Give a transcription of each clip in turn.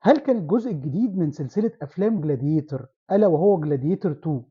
هل كان الجزء الجديد من سلسلة أفلام جلاديتر ألا وهو جلاديتر 2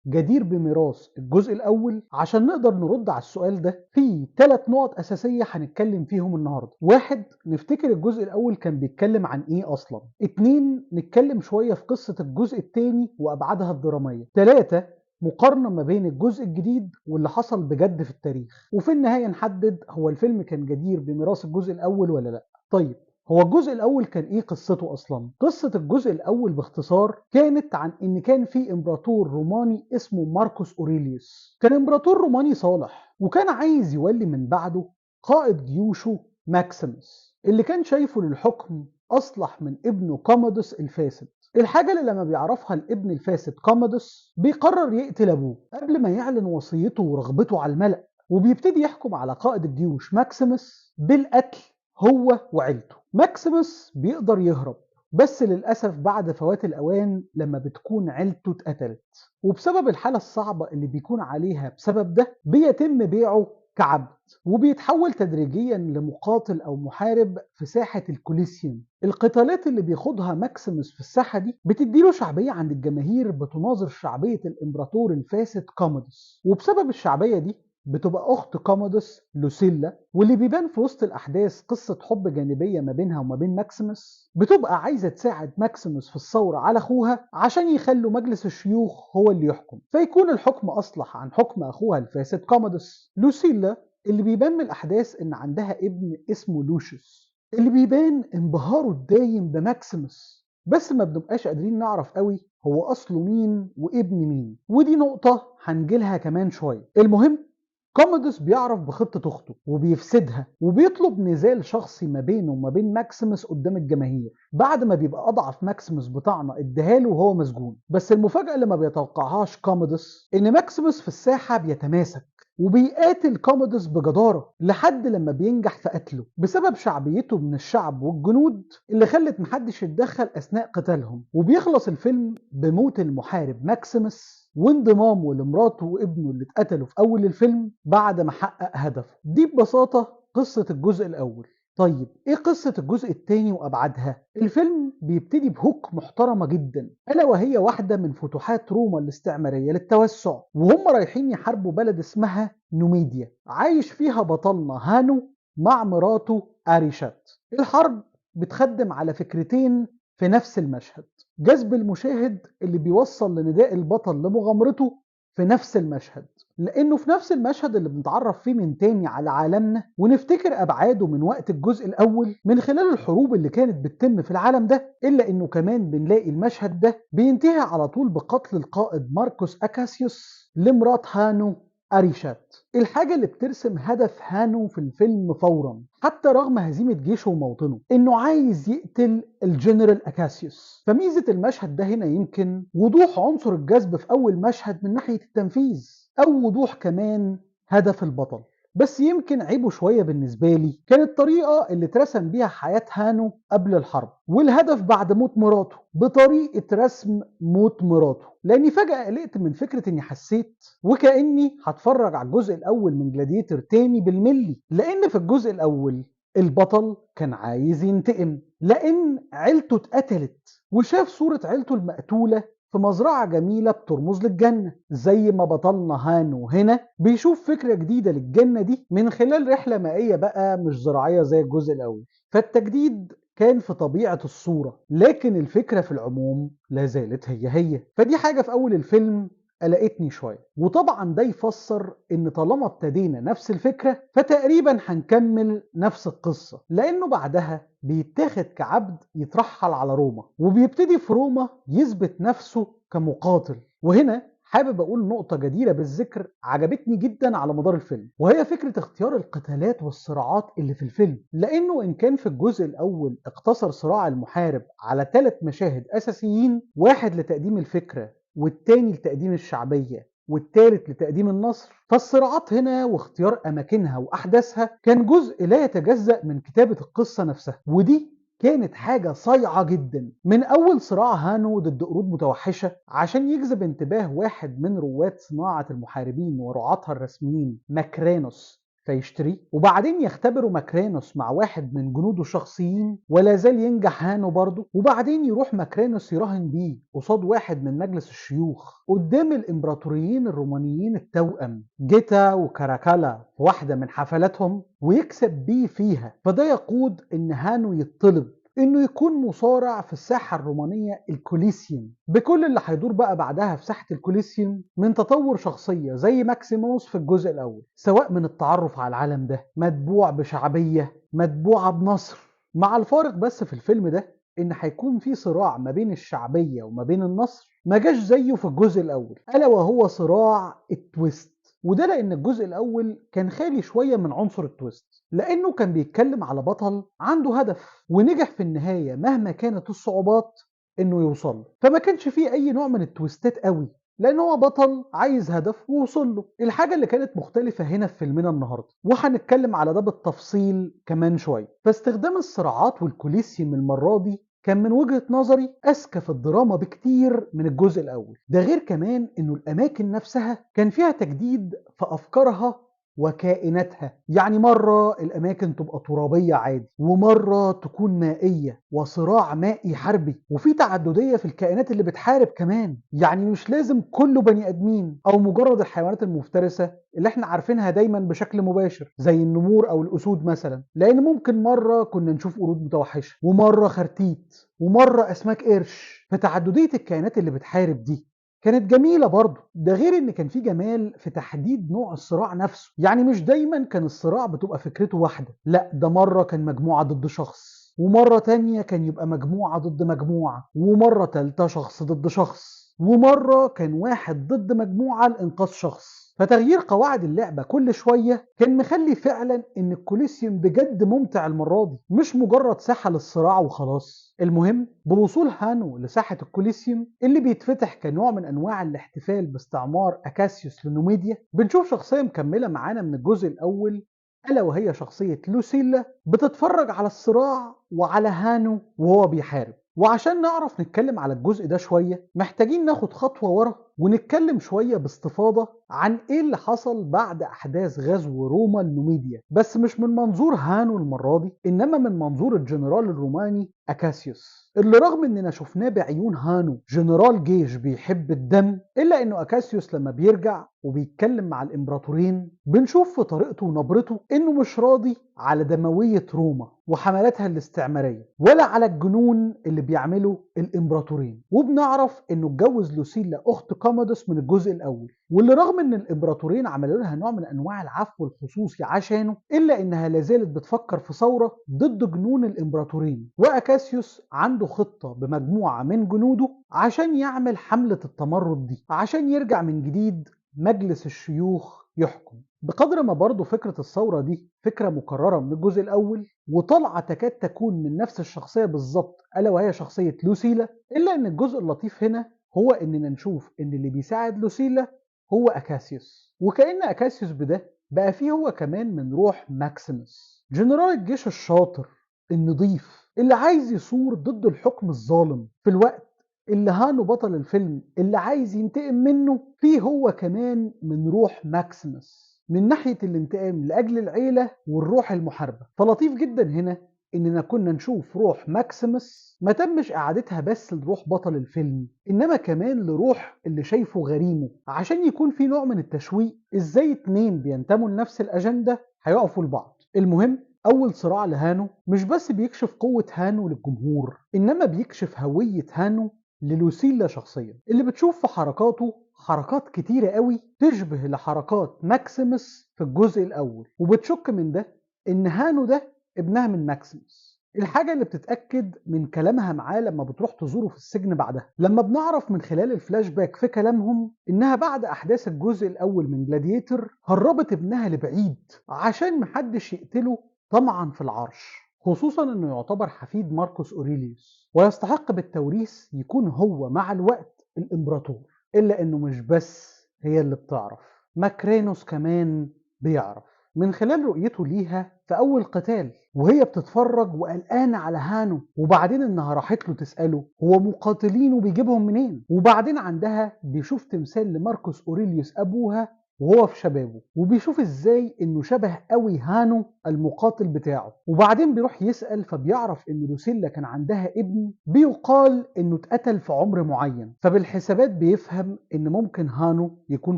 جدير بميراث الجزء الأول؟ عشان نقدر نرد على السؤال ده في 3 نقط أساسية هنتكلم فيهم النهاردة. 1. نفتكر الجزء الأول كان بيتكلم عن إيه أصلا. 2. نتكلم شوية في قصة الجزء الثاني وأبعادها الدرامية. 3. مقارنة ما بين الجزء الجديد واللي حصل بجد في التاريخ. وفي النهاية نحدد هو الفيلم كان جدير بميراث الجزء الأول ولا لأ. طيب، هو الجزء الأول كان إيه قصته أصلا؟ قصة الجزء الأول باختصار كانت عن إن كان في إمبراطور روماني اسمه ماركوس أوريليوس. كان إمبراطور روماني صالح وكان عايز يولي من بعده قائد جيوشه ماكسيموس اللي كان شايفه للحكم أصلح من ابنه كومودوس الفاسد. الحاجة اللي لما بيعرفها الابن الفاسد كومودوس بيقرر يقتل أبوه قبل ما يعلن وصيته ورغبته على الملأ، وبيبتدي يحكم على قائد الجيوش ماكسيموس بالقتل هو وعيلته. ماكسيموس بيقدر يهرب بس للأسف بعد فوات الأوان لما بتكون عيلته اتقتلت، وبسبب الحالة الصعبة اللي بيكون عليها بسبب ده بيتم بيعه كعبد وبيتحول تدريجيا لمقاتل أو محارب في ساحة الكوليسيوم. القتالات اللي بيخوضها ماكسيموس في الساحة دي بتديله شعبية عند الجماهير بتناظر شعبية الإمبراطور الفاسد كومودوس، وبسبب الشعبية دي بتبقى أخت كومودوس لوسيلا، واللي بيبان في وسط الأحداث قصة حب جانبية ما بينها وما بين ماكسيموس، بتبقى عايزة تساعد ماكسيموس في الثورة على أخوها عشان يخلوا مجلس الشيوخ هو اللي يحكم فيكون الحكم أصلح عن حكم أخوها الفاسد كومودوس. لوسيلا اللي بيبان من الأحداث إن عندها ابن اسمه لوشيوس اللي بيبان انبهاره الدايم بماكسيموس، بس ما بنبقاش قادرين نعرف قوي هو أصله مين وابن مين، ودي نقطة هنجيلها كمان شوية. المهم كومودوس بيعرف بخطة أخته وبيفسدها وبيطلب نزال شخصي ما بينه وما بين ماكسيموس قدام الجماهير بعد ما بيبقى أضعف ماكسيموس بطعنة اداهاله وهو مسجون. بس المفاجأة اللي ما بيتوقعهاش كومودوس إن ماكسيموس في الساحة بيتماسك وبيقاتل كومودوس بجدارة لحد لما بينجح في قتله بسبب شعبيته من الشعب والجنود اللي خلت محدش يتدخل أثناء قتالهم. وبيخلص الفيلم بموت المحارب ماكسيموس وانضمامه لمراته وابنه اللي اتقتلوا في أول الفيلم بعد ما حقق هدفه. دي ببساطة قصة الجزء الأول. طيب ايه قصة الجزء الثاني وابعادها؟ الفيلم بيبتدي بهوك محترمة جدا الا وهي واحدة من فتوحات روما الاستعمارية للتوسع، وهم رايحين يحاربوا بلد اسمها نوميديا عايش فيها بطلنا هانو مع مراته اريشات. الحرب بتخدم على فكرتين في نفس المشهد: جذب المشاهد اللي بيوصل لنداء البطل لمغامرته في نفس المشهد، لانه في نفس المشهد اللي بنتعرف فيه من تاني على عالمنا ونفتكر ابعاده من وقت الجزء الاول من خلال الحروب اللي كانت بتتم في العالم ده، الا انه كمان بنلاقي المشهد ده بينتهي على طول بقتل القائد ماركوس اكاسيوس لمرات هانو اريشات. الحاجة اللي بترسم هدف هانو في الفيلم فورا حتى رغم هزيمة جيشه وموطنه انه عايز يقتل الجنرال اكاسيوس. فميزة المشهد ده هنا يمكن وضوح عنصر الجذب في اول مشهد من ناحية التنفيذ او وضوح كمان هدف البطل. بس يمكن عيبه شوية بالنسبة لي كانت الطريقة اللي اترسم بيها حياة هانو قبل الحرب والهدف بعد موت مراته بطريقة رسم موت مراته، لاني فجأة قلقت من فكرة اني حسيت وكأني هتفرج على الجزء الاول من جلاديتر تاني بالملي، لان في الجزء الاول البطل كان عايز ينتقم لان عيلته اتقتلت وشاف صورة عيلته المقتولة في مزرعة جميلة بترمز للجنة، زي ما بطلنا هانو هنا بيشوف فكرة جديدة للجنة دي من خلال رحلة مائية بقى مش زراعية زي الجزء الأول. فالتجديد كان في طبيعة الصورة لكن الفكرة في العموم لا زالت هي. فدي حاجة في أول الفيلم قلقتني شوية، وطبعا ده يفسر ان طالما ابتدينا نفس الفكرة فتقريبا هنكمل نفس القصة، لانه بعدها بيتاخد كعبد يترحل على روما وبيبتدي في روما يثبت نفسه كمقاتل. وهنا حابب اقول نقطة جديرة بالذكر عجبتني جدا على مدار الفيلم، وهي فكرة اختيار القتالات والصراعات اللي في الفيلم، لانه ان كان في الجزء الاول اقتصر صراع المحارب على 3 مشاهد اساسيين، واحد لتقديم الفكرة والتاني لتقديم الشعبية والتالت لتقديم النصر، فالصراعات هنا واختيار أماكنها وأحداثها كان جزء لا يتجزأ من كتابة القصة نفسها، ودي كانت حاجة صايعة جدا. من أول صراع هانو ضد قرود متوحشة عشان يجذب انتباه واحد من رواد صناعة المحاربين ورعاتها الرسميين ماكرانوس فيشتريه، وبعدين يختبروا ماكرانوس مع واحد من جنوده الشخصيين ولا زال ينجح هانو برضه، وبعدين يروح ماكرانوس يراهن بيه قصاد واحد من مجلس الشيوخ قدام الامبراطوريين الرومانيين التوأم جيتا وكاراكالا في واحدة من حفلاتهم ويكسب بيه فيها. فده يقود ان هانو يطلب انه يكون مصارع في الساحة الرومانية الكوليسيوم، بكل اللي هيدور بقى بعدها في ساحة الكوليسيوم من تطور شخصية زي ماكسيموس في الجزء الاول، سواء من التعرف على العالم ده متبوع بشعبية متبوعة بنصر، مع الفارق بس في الفيلم ده ان هيكون في صراع ما بين الشعبية وما بين النصر ما جاش زيه في الجزء الاول، الا وهو صراع التويست. وده لان الجزء الاول كان خالي شوية من عنصر التويست، لانه كان بيتكلم على بطل عنده هدف ونجح في النهاية مهما كانت الصعوبات انه يوصل له، فما كانش فيه اي نوع من التويستات قوي لان هو بطل عايز هدف ووصل له. الحاجة اللي كانت مختلفة هنا في فيلمنا النهاردة وهنتكلم على ده بالتفصيل كمان شوية، فاستخدام الصراعات والكوليسيوم المرة دي كان من وجهة نظري أذكى في الدراما بكتير من الجزء الأول. ده غير كمان إنه الأماكن نفسها كان فيها تجديد في أفكارها وكائناتها، يعني مرة الأماكن تبقى ترابية عادي ومرة تكون مائية وصراع مائي حربي، وفي تعددية في الكائنات اللي بتحارب كمان، يعني مش لازم كله بني آدمين أو مجرد الحيوانات المفترسة اللي احنا عارفينها دايما بشكل مباشر زي النمور أو الأسود مثلا، لأن ممكن مرة كنا نشوف قرود متوحشة ومرة خرتيت ومرة أسماك قرش. فتعددية الكائنات اللي بتحارب دي كانت جميلة برضه. ده غير ان كان في جمال في تحديد نوع الصراع نفسه، يعني مش دايما كان الصراع بتبقى فكرته واحدة، لا ده مرة كان مجموعة ضد شخص ومرة تانية كان يبقى مجموعة ضد مجموعة ومرة تالتة شخص ضد شخص ومرة كان واحد ضد مجموعة لإنقاذ شخص. فتغيير قواعد اللعبة كل شوية كان مخلي فعلا ان الكوليسيوم بجد ممتع المرة دي، مش مجرد ساحة للصراع وخلاص. المهم بوصول هانو لساحة الكوليسيوم اللي بيتفتح كنوع من انواع الاحتفال باستعمار اكاسيوس لنوميديا، بنشوف شخصية مكملة معانا من الجزء الاول، الا وهي شخصية لوسيلا بتتفرج على الصراع وعلى هانو وهو بيحارب. وعشان نعرف نتكلم على الجزء ده شوية محتاجين ناخد خطوة ورا ونتكلم شوية باستفاضة عن ايه اللي حصل بعد احداث غزو روما لنوميديا، بس مش من منظور هانو المرة دي انما من منظور الجنرال الروماني اكاسيوس، اللي رغم اننا شفناه بعيون هانو جنرال جيش بيحب الدم، الا انه اكاسيوس لما بيرجع وبيتكلم مع الامبراطورين بنشوف في طريقته ونبرته انه مش راضي على دموية روما وحملاتها الاستعمارية ولا على الجنون اللي بيعمله الامبراطورين. وبنعرف انه اتجوز لوسيلا اخت كامادوس من الجزء الاول، واللي رغم ان الامبراطورين عملوا لها نوع من انواع العفو الخصوصي عشانه الا انها لازالت بتفكر في ثورة ضد جنون الامبراطورين. واكاسيوس عنده خطة بمجموعة من جنوده عشان يعمل حملة التمرد دي عشان يرجع من جديد مجلس الشيوخ يحكم. بقدر ما برضو فكرة الثورة دي فكرة مكررة من الجزء الأول وطلعة تكاد تكون من نفس الشخصية بالظبط ألا وهي شخصية لوسيلا، إلا أن الجزء اللطيف هنا هو أننا نشوف أن اللي بيساعد لوسيلا هو أكاسيوس، وكأن أكاسيوس بده بقى فيه هو كمان من روح ماكسيموس جنرال الجيش الشاطر النظيف اللي عايز يثور ضد الحكم الظالم، في الوقت اللي هانو بطل الفيلم اللي عايز ينتقم منه فيه هو كمان من روح ماكسيموس من ناحية الانتقام لأجل العيلة والروح المحاربة. فلطيف جدا هنا إننا كنا نشوف روح ماكسيموس ما تمش إعادتها بس لروح بطل الفيلم إنما كمان لروح اللي شايفه غريمه، عشان يكون في نوع من التشويق إزاي اتنين بينتموا لنفس الأجندة هيقفوا لبعض. المهم أول صراع لهانو مش بس بيكشف قوة هانو للجمهور إنما بيكشف هوية هانو للوسيلا شخصيا، اللي بتشوف في حركاته حركات كتيرة قوي تشبه لحركات ماكسيموس في الجزء الأول، وبتشك من ده إن هانو ده ابنها من ماكسيموس. الحاجة اللي بتتأكد من كلامها معاه لما بتروح تزوره في السجن بعدها، لما بنعرف من خلال الفلاش باك في كلامهم إنها بعد أحداث الجزء الأول من جلاديتر هربت ابنها لبعيد عشان محدش يقتله طمعا في العرش، خصوصا انه يعتبر حفيد ماركوس اوريليوس ويستحق بالتوريث يكون هو مع الوقت الامبراطور. الا انه مش بس هي اللي بتعرف، ماكرانوس كمان بيعرف من خلال رؤيته ليها في اول قتال وهي بتتفرج وقلقانه على هانو، وبعدين انها راحت له تساله هو مقاتلينه بيجيبهم منين، وبعدين عندها بيشوف تمثال لماركوس اوريليوس ابوها وهو في شبابه، وبيشوف ازاي انه شبه قوي هانو المقاتل بتاعه. وبعدين بيروح يسأل فبيعرف ان لوسيلا كان عندها ابن بيقال انه اتقتل في عمر معين، فبالحسابات بيفهم ان ممكن هانو يكون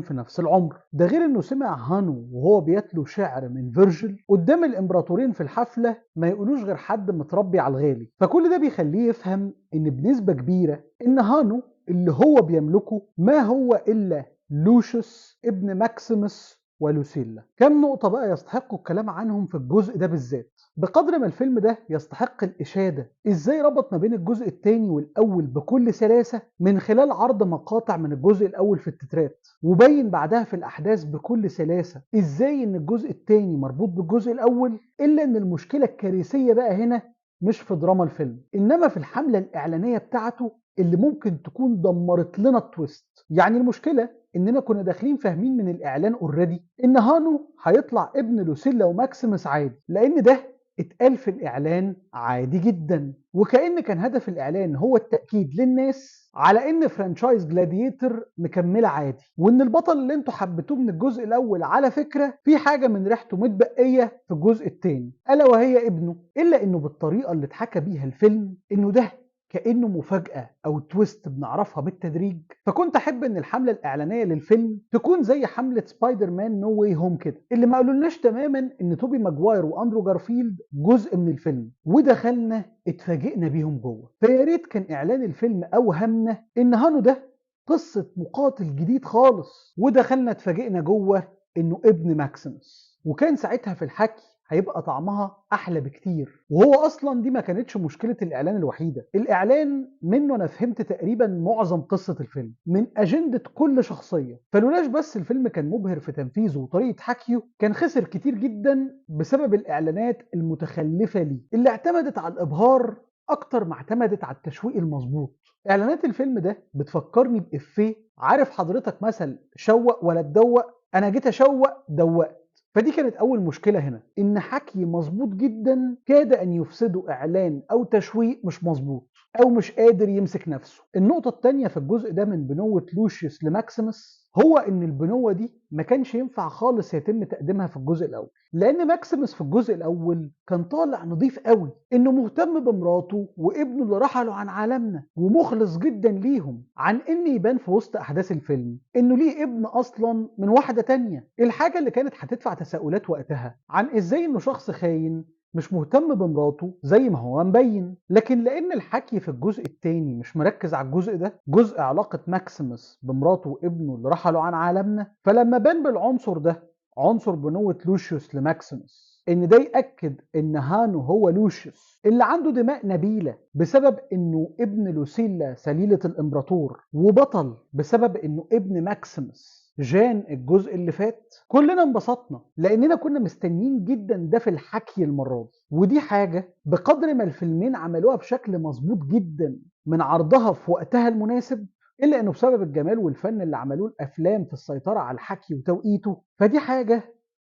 في نفس العمر ده. غير انه سمع هانو وهو بيتلو شعر من فيرجل قدام الامبراطورين في الحفلة ما يقولوش غير حد متربي على الغالي. فكل ده بيخليه يفهم ان بنسبة كبيرة ان هانو اللي هو بيملكه ما هو الا لوشيوس ابن ماكسيموس ولوسيلا. كم نقطة بقى يستحقوا الكلام عنهم في الجزء ده بالذات، بقدر ما الفيلم ده يستحق الإشادة إزاي ربط ما بين الجزء الثاني والأول بكل سلاسة من خلال عرض مقاطع من الجزء الأول في التترات، وبين بعدها في الأحداث بكل سلاسة إزاي إن الجزء الثاني مربوط بالجزء الأول. إلا إن المشكلة الكارثية بقى هنا مش في دراما الفيلم، إنما في الحملة الإعلانية بتاعته اللي ممكن تكون دمرت لنا التويست. يعني المشكلة اننا كنا داخلين فاهمين من الاعلان اوريدي ان هانو هيطلع ابن لوسيلا وماكسيموس عادي، لان ده اتقال في الاعلان عادي جدا، وكأن كان هدف الاعلان هو التأكيد للناس على ان فرانشايز جلاديتر مكملة عادي، وان البطل اللي انتوا حبيتوه من الجزء الاول على فكرة في حاجة من ريحته متبقية في الجزء الثاني الا وهي ابنه. الا انه بالطريقة اللي اتحكى بيها الفيلم انه ده كأنه مفاجأة أو تويست بنعرفها بالتدريج. فكنت أحب إن الحملة الإعلانية للفيلم تكون زي حملة سبايدر مان نو واي هوم كده، اللي ما قالولناش تماما إن توبي ماجواير وأندرو جارفيلد جزء من الفيلم، ودخلنا اتفاجئنا بيهم جوه. فيا ريت كان إعلان الفيلم أوهمنا إن هانو ده قصة مقاتل جديد خالص، ودخلنا اتفاجئنا جوه إنه ابن ماكسيموس، وكان ساعتها في الحكي هيبقى طعمها احلى بكتير. وهو اصلا دي ما كانتش مشكله الاعلان الوحيده، الاعلان منه انا فهمت تقريبا معظم قصه الفيلم من اجنده كل شخصيه. فلولاش بس الفيلم كان مبهر في تنفيذه وطريقه حكيه، كان خسر كتير جدا بسبب الاعلانات المتخلفه ليه اللي اعتمدت على الابهار اكتر ما اعتمدت على التشويق المظبوط. اعلانات الفيلم ده بتفكرني بافيه، عارف حضرتك مثل شوق ولا تدوق؟ انا جيت اشوق دوقت. فدي كانت أول مشكلة هنا، إن حكي مظبوط جدا كاد أن يفسده إعلان أو تشويق مش مظبوط أو مش قادر يمسك نفسه. النقطة التانية في الجزء ده من بنوة لوشيوس لماكسيموس هو إن البنوة دي ما كانش ينفع خالص يتم تقديمها في الجزء الأول، لأن ماكسيموس في الجزء الأول كان طالع نظيف قوي، إنه مهتم بمراته وابنه اللي رحلوا عن عالمنا ومخلص جدا ليهم، عن إن يبان في وسط أحداث الفيلم إنه ليه ابن أصلا من واحدة تانية. الحاجة اللي كانت هتدفع تساؤلات وقتها عن إزاي إنه شخص خاين مش مهتم بمراته زي ما هو مبين. لكن لأن الحكي في الجزء التاني مش مركز على الجزء ده، جزء علاقة ماكسيموس بمراته وابنه اللي رحلوا عن عالمنا، فلما بان بالعنصر ده عنصر بنوة لوشيوس لماكسيموس ان ده يأكد ان هانو هو لوشيوس اللي عنده دماء نبيلة بسبب انه ابن لوسيلا سليلة الامبراطور، وبطل بسبب انه ابن ماكسيموس جان الجزء اللي فات. كلنا انبسطنا لاننا كنا مستنيين جدا ده في الحكي المرة دي، ودي حاجة بقدر ما الفيلمين عملوها بشكل مظبوط جدا من عرضها في وقتها المناسب، الا انه بسبب الجمال والفن اللي عملوه الافلام في السيطره على الحكي وتوقيته، فدي حاجه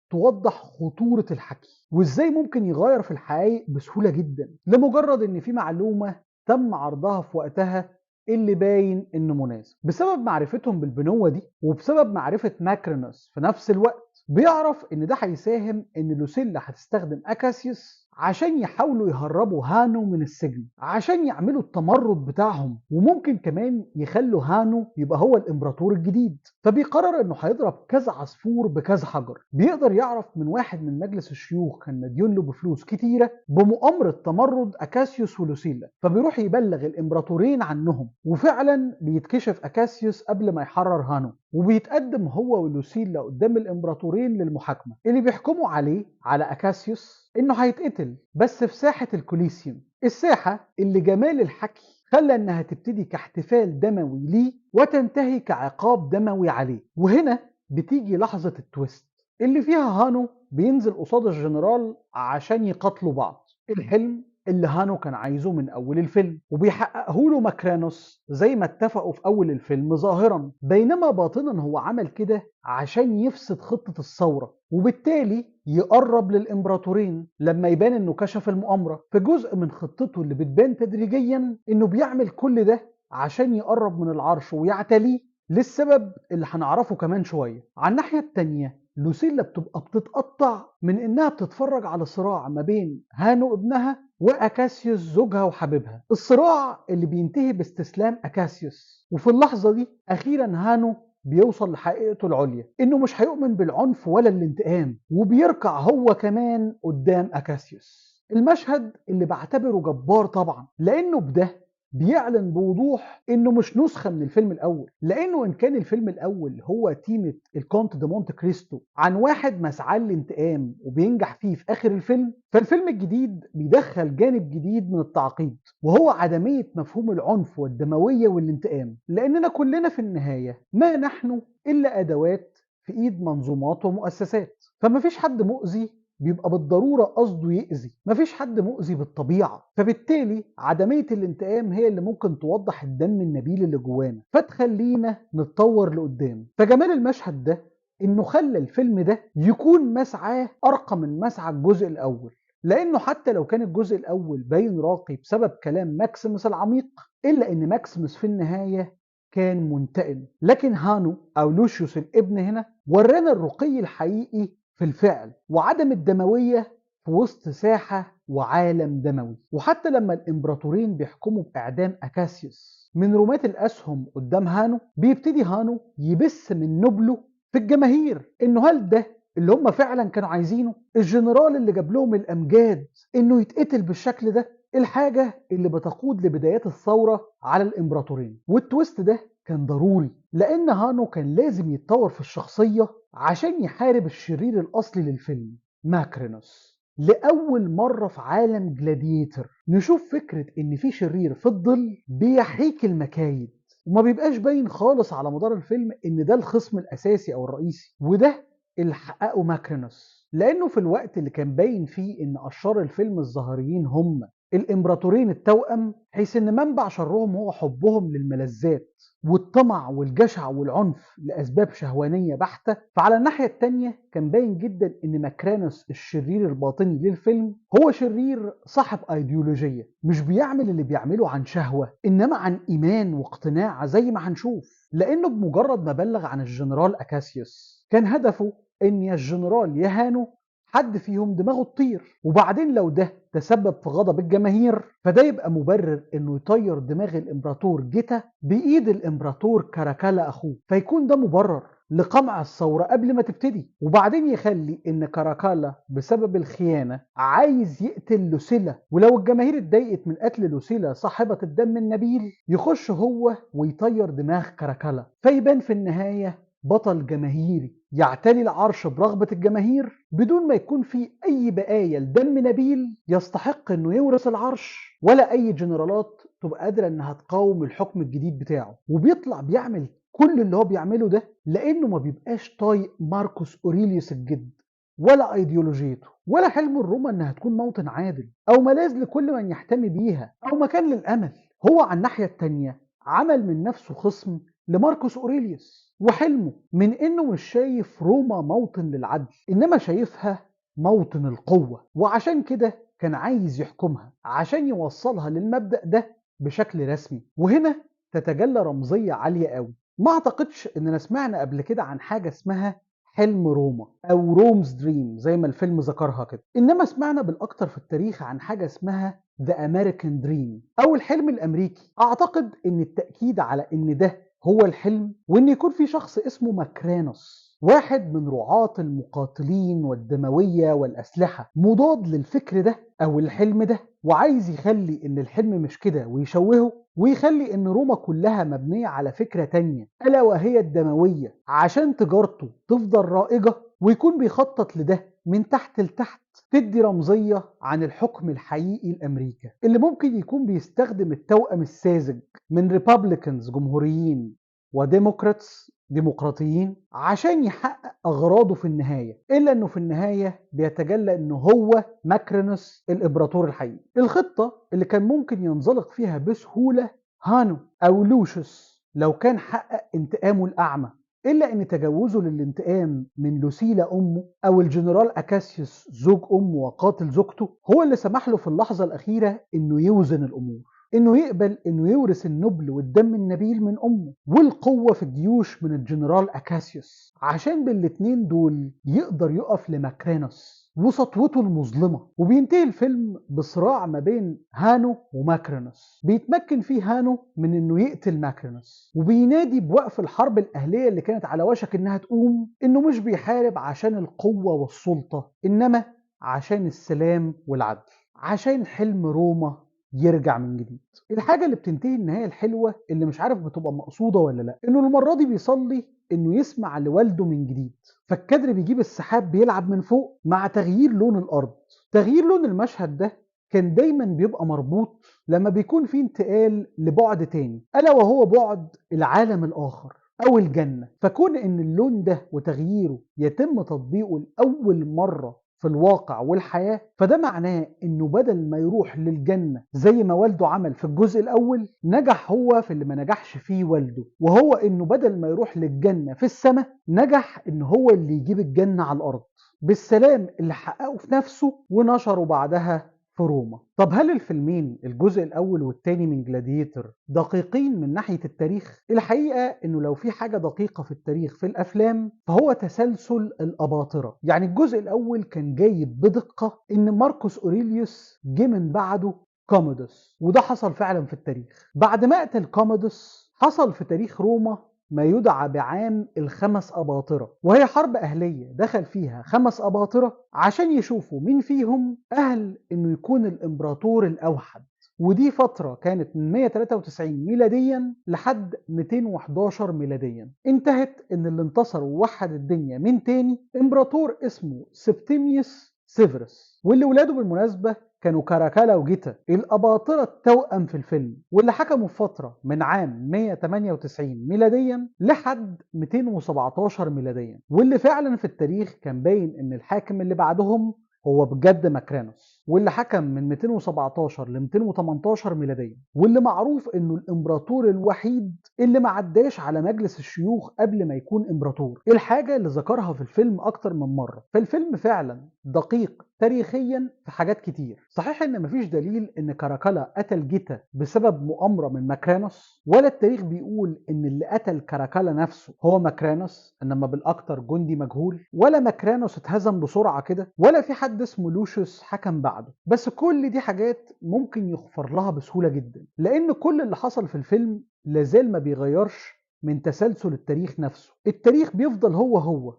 توضح خطوره الحكي وازاي ممكن يغير في الحقائق بسهوله جدا لمجرد ان في معلومه تم عرضها في وقتها اللي باين انه مناسب. بسبب معرفتهم بالبنوه دي وبسبب معرفه ماكرينوس في نفس الوقت بيعرف ان ده هيساهم ان لوسيلا هتستخدم اكاسيوس عشان يحاولوا يهربوا هانو من السجن، عشان يعملوا التمرد بتاعهم، وممكن كمان يخلوا هانو يبقى هو الامبراطور الجديد. فبيقرر انه هيضرب كذا عصفور بكذا حجر. بيقدر يعرف من واحد من مجلس الشيوخ كان مديون له بفلوس كتيره بمؤامره تمرد اكاسيوس ولوسيلا، فبيروح يبلغ الامبراطورين عنهم، وفعلا بيتكشف اكاسيوس قبل ما يحرر هانو، وبيتقدم هو ولوسيلا قدام الامبراطورين للمحاكمه اللي بيحكموا عليه على اكاسيوس انه هيتقتل بس في ساحه الكوليسيوم، الساحه اللي جمال الحكي خلى انها تبتدي كاحتفال دموي ليه وتنتهي كعقاب دموي عليه. وهنا بتيجي لحظه التويست اللي فيها هانو بينزل قصاد الجنرال عشان يقاتلوا بعض، الحلم اللي هانو كان عايزه من اول الفيلم، وبيحققه له ماكرانوس زي ما اتفقوا في اول الفيلم ظاهرا، بينما باطنا هو عمل كده عشان يفسد خطة الثورة وبالتالي يقرب للامبراطورين لما يبان انه كشف المؤامرة. في جزء من خطته اللي بتبان تدريجيا انه بيعمل كل ده عشان يقرب من العرش ويعتليه للسبب اللي هنعرفه كمان شوية. على الناحية التانية لوسيلا بتبقى بتتقطع من إنها بتتفرج على صراع ما بين هانو ابنها وأكاسيوس زوجها وحبيبها، الصراع اللي بينتهي باستسلام أكاسيوس. وفي اللحظة دي أخيرا هانو بيوصل لحقيقته العليا، إنه مش هيؤمن بالعنف ولا الانتقام، وبيركع هو كمان قدام أكاسيوس. المشهد اللي بعتبره جبار طبعا، لأنه بده بيعلن بوضوح انه مش نسخه من الفيلم الاول، لانه ان كان الفيلم الاول هو تيمه الكونت دي مونte كريستو عن واحد مسعى الانتقام وبينجح فيه في اخر الفيلم، فالفيلم الجديد بيدخل جانب جديد من التعقيد، وهو عدميه مفهوم العنف والدمويه والانتقام، لاننا كلنا في النهايه ما نحن الا ادوات في ايد منظومات ومؤسسات. فما فيش حد مؤذي بيبقى بالضرورة قصده يأذي، مفيش حد مؤذي بالطبيعة، فبالتالي عدمية الانتقام هي اللي ممكن توضح الدم النبيل اللي جوانا فتخلينا نتطور لقدام. فجمال المشهد ده انه خلى الفيلم ده يكون مسعاه ارقى من مسعى الجزء الاول، لانه حتى لو كان الجزء الاول باين راقي بسبب كلام ماكسيموس العميق، الا ان ماكسيموس في النهاية كان منتقم، لكن هانو او لوشيوس الابن هنا ورانا الرقي الحقيقي في الفعل وعدم الدموية في وسط ساحة وعالم دموي. وحتى لما الامبراطورين بيحكموا بإعدام أكاسيوس من رماة الأسهم قدام هانو، بيبتدي هانو يبث من نبله في الجماهير إنه هل ده اللي هم فعلا كانوا عايزينه؟ الجنرال اللي جاب لهم الأمجاد إنه يتقتل بالشكل ده، الحاجة اللي بتقود لبدايات الثورة على الامبراطورين. والتويست ده كان ضروري، لأن هانو كان لازم يتطور في الشخصية عشان يحارب الشرير الأصلي للفيلم ماكرينوس. لأول مرة في عالم جلاديتر نشوف فكرة إن في شرير في الظل بيحيك المكايد، وما بيبقاش باين خالص على مدار الفيلم إن ده الخصم الأساسي أو الرئيسي، وده اللي حققه ماكرينوس، لأنه في الوقت اللي كان باين فيه إن أشرار الفيلم الظاهريين هم الإمبراطورين التوأم، حيث إن منبع شرهم هو حبهم للملذات والطمع والجشع والعنف لأسباب شهوانية بحتة، فعلى الناحية التانية كان باين جدا إن ماكرانوس الشرير الباطني للفيلم هو شرير صاحب أيديولوجية، مش بيعمل اللي بيعمله عن شهوة إنما عن إيمان واقتناع زي ما هنشوف، لأنه بمجرد ما بلغ عن الجنرال أكاسيوس كان هدفه إن يا الجنرال يا هانو حد فيهم دماغه تطير، وبعدين لو ده تسبب في غضب الجماهير فده يبقى مبرر انه يطير دماغ الامبراطور جيتا بايد الامبراطور كاراكالا اخوه، فيكون ده مبرر لقمع الثورة قبل ما تبتدي، وبعدين يخلي ان كاراكالا بسبب الخيانة عايز يقتل لوسيلا، ولو الجماهير اتضايقت من قتل لوسيلا صاحبة الدم النبيل يخش هو ويطير دماغ كاراكالا، فيبان في النهاية بطل جماهيري يعتلي العرش برغبة الجماهير بدون ما يكون فيه أي بقايا لدم نبيل يستحق أنه يورث العرش، ولا أي جنرالات تبقى قادرة أنها تقاوم الحكم الجديد بتاعه. وبيطلع بيعمل كل اللي هو بيعمله ده لأنه ما بيبقاش طايق ماركوس أوريليوس الجد ولا أيديولوجيته ولا حلم الروما أنها تكون موطن عادل أو ملاذ لكل من يحتمي بيها أو مكان للأمل. هو على الناحية التانية عمل من نفسه خصم لماركوس أوريليوس، وحلمه من انه مش شايف روما موطن للعدل انما شايفها موطن القوة، وعشان كده كان عايز يحكمها عشان يوصلها للمبدأ ده بشكل رسمي. وهنا تتجلى رمزية عالية قوي، ما اعتقدش اننا سمعنا قبل كده عن حاجة اسمها حلم روما او رومز دريم زي ما الفيلم ذكرها كده، انما سمعنا بالاكتر في التاريخ عن حاجة اسمها ذا امريكان دريم او الحلم الامريكي. اعتقد ان التأكيد على ان ده هو الحلم وان يكون في شخص اسمه ماكرانوس، واحد من رعاة المقاتلين والدموية والأسلحة، مضاد للفكر ده أو الحلم ده، وعايز يخلي إن الحلم مش كده ويشوهه ويخلي إن روما كلها مبنية على فكرة تانية ألا وهي الدموية عشان تجارته تفضل رائجة، ويكون بيخطط لده من تحت لتحت تدي رمزية عن الحكم الحقيقي لأمريكا اللي ممكن يكون بيستخدم التوأم الساذج من ريبابليكنز جمهوريين وديموكراتس ديمقراطيين عشان يحقق أغراضه في النهاية، إلا أنه في النهاية بيتجلى أنه هو ماكرينوس الإمبراطور الحقيقي. الخطة اللي كان ممكن ينزلق فيها بسهولة هانو أو لوشيوس لو كان حقق انتقامه الأعمى، إلا أن تجاوزه للانتقام من لوسيلا أمه أو الجنرال أكاسيوس زوج أمه وقاتل زوجته هو اللي سمح له في اللحظة الأخيرة أنه يوزن الأمور. إنه يقبل إنه يورث النبل والدم النبيل من أمه والقوة في الجيوش من الجنرال أكاسيوس، عشان بالاتنين دول يقدر يقف لماكرينوس وسطوته المظلمة. وبينتهي الفيلم بصراع ما بين هانو وماكرينوس، بيتمكن فيه هانو من إنه يقتل ماكرينوس، وبينادي بوقف الحرب الأهلية اللي كانت على وشك إنها تقوم، إنه مش بيحارب عشان القوة والسلطة، إنما عشان السلام والعدل، عشان حلم روما يرجع من جديد. الحاجة اللي بتنتهي النهاية الحلوة اللي مش عارف بتبقى مقصودة ولا لا، إنه المرة دي بيصلي إنه يسمع لوالده من جديد، فالكادر بيجيب السحاب بيلعب من فوق مع تغيير لون الأرض. تغيير لون المشهد ده كان دايما بيبقى مربوط لما بيكون في انتقال لبعد تاني، ألا وهو بعد العالم الآخر أو الجنة. فكون إن اللون ده وتغييره يتم تطبيقه لأول مرة في الواقع والحياة، فده معناه إنه بدل ما يروح للجنة زي ما والده عمل في الجزء الأول، نجح هو في اللي ما نجحش فيه والده، وهو إنه بدل ما يروح للجنة في السماء، نجح إن هو اللي يجيب الجنة على الأرض بالسلام اللي حققه في نفسه ونشره بعدها في روما. طب هل الفيلمين الجزء الأول والتاني من جلاديتر دقيقين من ناحية التاريخ؟ الحقيقة إنه لو في حاجة دقيقة في التاريخ في الأفلام فهو تسلسل الأباطرة. يعني الجزء الأول كان جايب بدقة إن ماركوس أوريليوس جه من بعده كومودوس، وده حصل فعلا في التاريخ. بعد ما قتل كومودوس حصل في تاريخ روما ما يدعى بعام الخمس أباطرة، وهي حرب أهلية دخل فيها 5 أباطرة عشان يشوفوا مين فيهم أهل إنه يكون الإمبراطور الأوحد. ودي فترة كانت من 193 ميلاديا لحد 211 ميلاديا، انتهت إن اللي انتصر ووحد الدنيا من تاني إمبراطور اسمه سبتيميوس سيفرس، واللي ولاده بالمناسبة كانوا كاراكالا وجيتا، الأباطرة التوأم في الفيلم، واللي حكموا في فترة من عام 198 ميلاديا لحد 217 ميلاديا، واللي فعلا في التاريخ كان باين ان الحاكم اللي بعدهم هو بجد ماكرانوس، واللي حكم من 217 ل 218 ميلاديا، واللي معروف انه الامبراطور الوحيد اللي ما عداش على مجلس الشيوخ قبل ما يكون امبراطور، الحاجة اللي ذكرها في الفيلم اكتر من مرة. فالفيلم فعلا دقيق تاريخيا في حاجات كتير. صحيح ان مفيش دليل ان كاراكالا قتل جيتا بسبب مؤامرة من ماكرانوس، ولا التاريخ بيقول ان اللي قتل كاراكالا نفسه هو ماكرانوس، انما بالاكتر جندي مجهول، ولا ماكرانوس اتهزم بسرعة كده، ولا في حد اسمه لوشيوس حكم بعده. بس كل دي حاجات ممكن يغفر لها بسهولة جدا، لان كل اللي حصل في الفيلم لازال ما بيغيرش من تسلسل التاريخ نفسه. التاريخ بيفضل هو هو،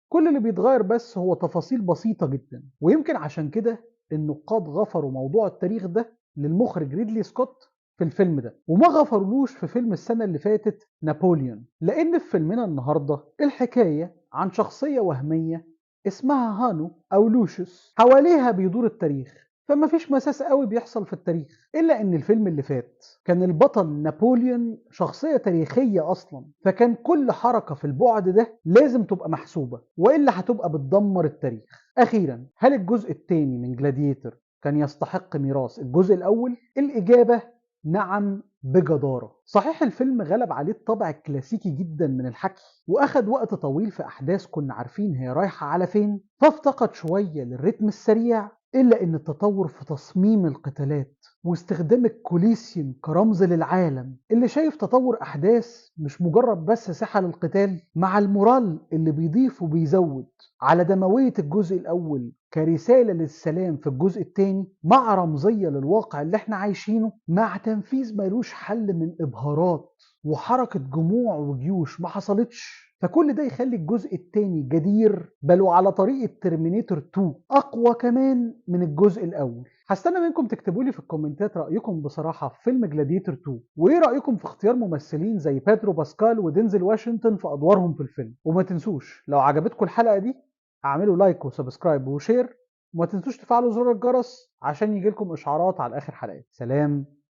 كل اللي بيتغير بس هو تفاصيل بسيطة جدا. ويمكن عشان كده النقاد غفروا موضوع التاريخ ده للمخرج ريدلي سكوت في الفيلم ده، وما غفرلوش في فيلم السنة اللي فاتت نابليون، لأن في فيلمنا النهاردة الحكاية عن شخصية وهمية اسمها هانو أو لوشيوس، حواليها بيدور التاريخ، فما فيش مساس قوي بيحصل في التاريخ. إلا إن الفيلم اللي فات كان البطل نابليون شخصية تاريخية أصلا، فكان كل حركة في البعد ده لازم تبقى محسوبة، وإلا هتبقى بتدمر التاريخ. أخيرا، هل الجزء الثاني من جلاديتر كان يستحق ميراث الجزء الأول؟ الإجابة نعم بجدارة. صحيح الفيلم غلب عليه الطابع الكلاسيكي جدا من الحكي، وأخد وقت طويل في أحداث كنا عارفين هي رايحة على فين، فافتقد شوية للريتم السريع، إلا إن التطور في تصميم القتالات واستخدام الكوليسيوم كرمز للعالم اللي شايف تطور أحداث مش مجرد بس ساحة للقتال، مع المورال اللي بيضيف وبيزود على دموية الجزء الأول كرسالة للسلام في الجزء الثاني، مع رمزية للواقع اللي احنا عايشينه، مع تنفيذ ملوش حل من إبهارات وحركة جموع وجيوش ما حصلتش. فكل ده يخلي الجزء الثاني جدير، بل وعلى طريقة ترمينيتور 2 أقوى كمان من الجزء الأول. هستنى منكم تكتبوا لي في الكومنتات رأيكم بصراحة في فيلم جلاديتور 2، وإيه رأيكم في اختيار ممثلين زي بيدرو باسكال ودينزل واشنطن في أدوارهم في الفيلم. وما تنسوش لو عجبتكم الحلقة دي اعملوا لايك وسبسكرايب وشير، وما تنسوش تفعلوا زر الجرس عشان يجيلكم إشعارات على آخر حلقات. سلام.